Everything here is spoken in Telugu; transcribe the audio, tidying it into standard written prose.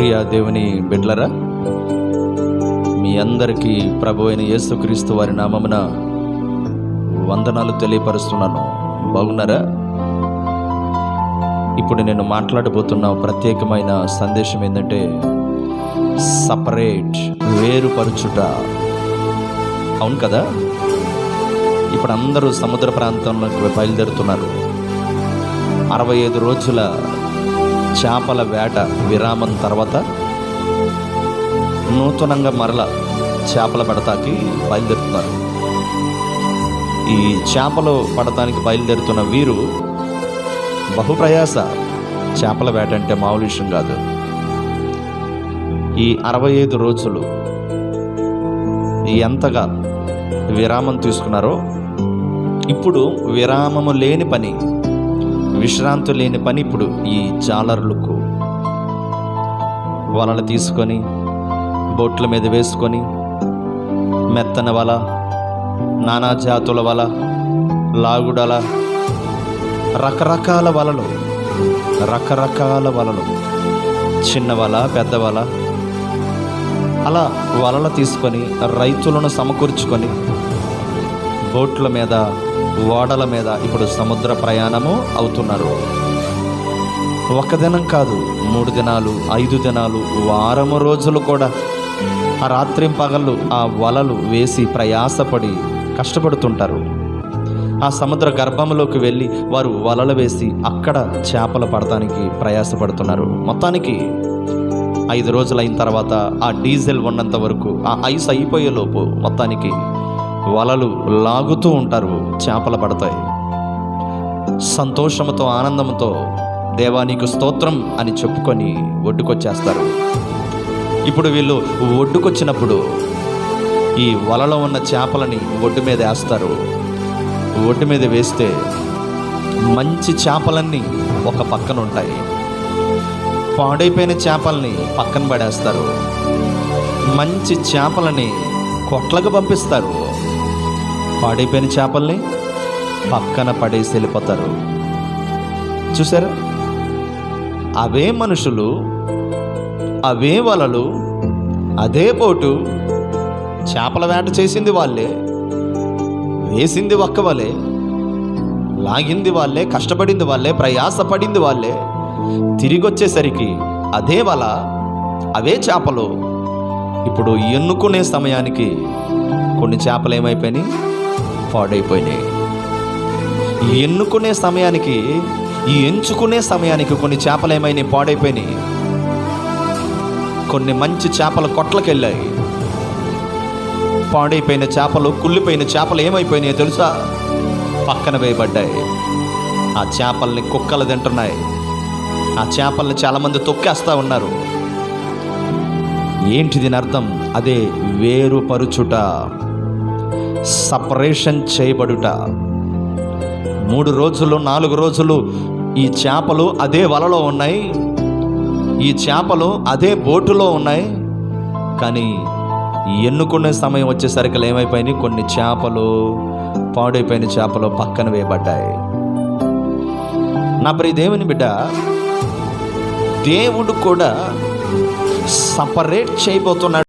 ప్రియ దేవుని బిడ్డలరా, మీ అందరికీ ప్రభు అయిన యేసుక్రీస్తు వారి నామమున వందనాలు తెలియపరుస్తున్నాను. బాగున్నారా? ఇప్పుడు నేను మాట్లాడబోతున్న ప్రత్యేకమైన సందేశం ఏంటంటే సపరేట్, వేరుపరుచుట. అవును కదా, ఇప్పుడు అందరూ సముద్ర ప్రాంతంలోకి బయలుదేరుతున్నారు. 65 రోజుల చేపల వేట విరామం తర్వాత నూతనంగా మరల చేపల పడతాకి బయలుదేరుతున్నారు. ఈ చేపలు పడటానికి బయలుదేరుతున్న వీరు బహుప్రయాస. చేపల వేట అంటే మామూలు విషయం కాదు. ఈ 65 రోజులు ఎంతగా విరామం తీసుకున్నారో, ఇప్పుడు విరామము లేని పని, విశ్రాంతి లేని పని ఇప్పుడు ఈ జాలరులకు. వలలు తీసుకొని బోట్ల మీద వేసుకొని మెత్తన వల, నానా జాతుల వల, లాగుడల, రకరకాల వలలు, చిన్న వల, పెద్ద వల, అలా వలలు తీసుకొని రైతులను సమకూర్చుకొని బోట్ల మీద, ఓడల మీద ఇప్పుడు సముద్ర ప్రయాణము అవుతున్నారు. ఒక దినం కాదు, 3 దినాలు, 5 దినాలు, వారము రోజులు కూడా ఆ రాత్రింపగళ్ళు ఆ వలలు వేసి ప్రయాసపడి కష్టపడుతుంటారు. ఆ సముద్ర గర్భంలోకి వెళ్ళి వారు వలలు వేసి అక్కడ చేపలు పడటానికి ప్రయాసపడుతున్నారు. మొత్తానికి 5 రోజులు అయిన తర్వాత ఆ డీజిల్ ఉన్నంత వరకు, ఆ ఐస్ అయిపోయేలోపు మొత్తానికి వలలు లాగుతూ ఉంటారు, చేపలు పడతాయి. సంతోషంతో, ఆనందంతో దేవా నీకు స్తోత్రం అని చెప్పుకొని ఒడ్డుకొచ్చేస్తారు. ఇప్పుడు వీళ్ళు ఒడ్డుకొచ్చినప్పుడు ఈ వలలో ఉన్న చేపలని ఒడ్డు మీద వేస్తారు. ఒడ్డు మీద వేస్తే మంచి చేపలన్నీ ఒక పక్కన ఉంటాయి, పాడైపోయిన చేపల్ని పక్కన పడేస్తారు. మంచి చేపలని కొట్లకు పంపిస్తారు, పాడైపోయిన చేపల్ని పక్కన పడేసి వెళ్ళిపోతారు. చూసారా? అవే మనుషులు, అవే వలలు, అదే బోటు, చేపల వేట చేసింది వాళ్ళే, వేసింది ఒక్క వలే, లాగింది వాళ్ళే, కష్టపడింది వాళ్ళే, ప్రయాసపడింది వాళ్ళే. తిరిగి వచ్చేసరికి అదే వల, అవే చేపలు. ఇప్పుడు ఎన్నుకునే సమయానికి కొన్ని చేపలు ఏమైపోయినాయి? పాడైపోయినాయి. ఎన్నుకునే సమయానికి, ఎంచుకునే సమయానికి కొన్ని చేపలు ఏమైనాయి? పాడైపోయినాయి. కొన్ని మంచి చేపలు కొట్లకి వెళ్ళాయి. పాడైపోయిన చేపలు, కుళ్ళిపోయిన చేపలు ఏమైపోయినాయో తెలుసా? పక్కన వేయబడ్డాయి. ఆ చేపల్ని కుక్కలు తింటున్నాయి. ఆ చేపల్ని చాలామంది తొక్కేస్తూ ఉన్నారు. ఏంటి దీని అర్థం? అదే వేరుపరుచుట, సపరేషన్ చేయబడుట. 3 రోజులు, 4 రోజులు ఈ చేపలు అదే వలలో ఉన్నాయి, ఈ చేపలు అదే బోటులో ఉన్నాయి. కానీ ఎన్నుకునే సమయం వచ్చేసరికి ఏమైపోయినాయి? కొన్ని చేపలు, పాడైపోయిన చేపలు పక్కన వేయబడ్డాయి. నా ప్రియ దేవుని బిడ్డ, దేవుడు కూడా సపరేట్ చేయబోతున్నాడు.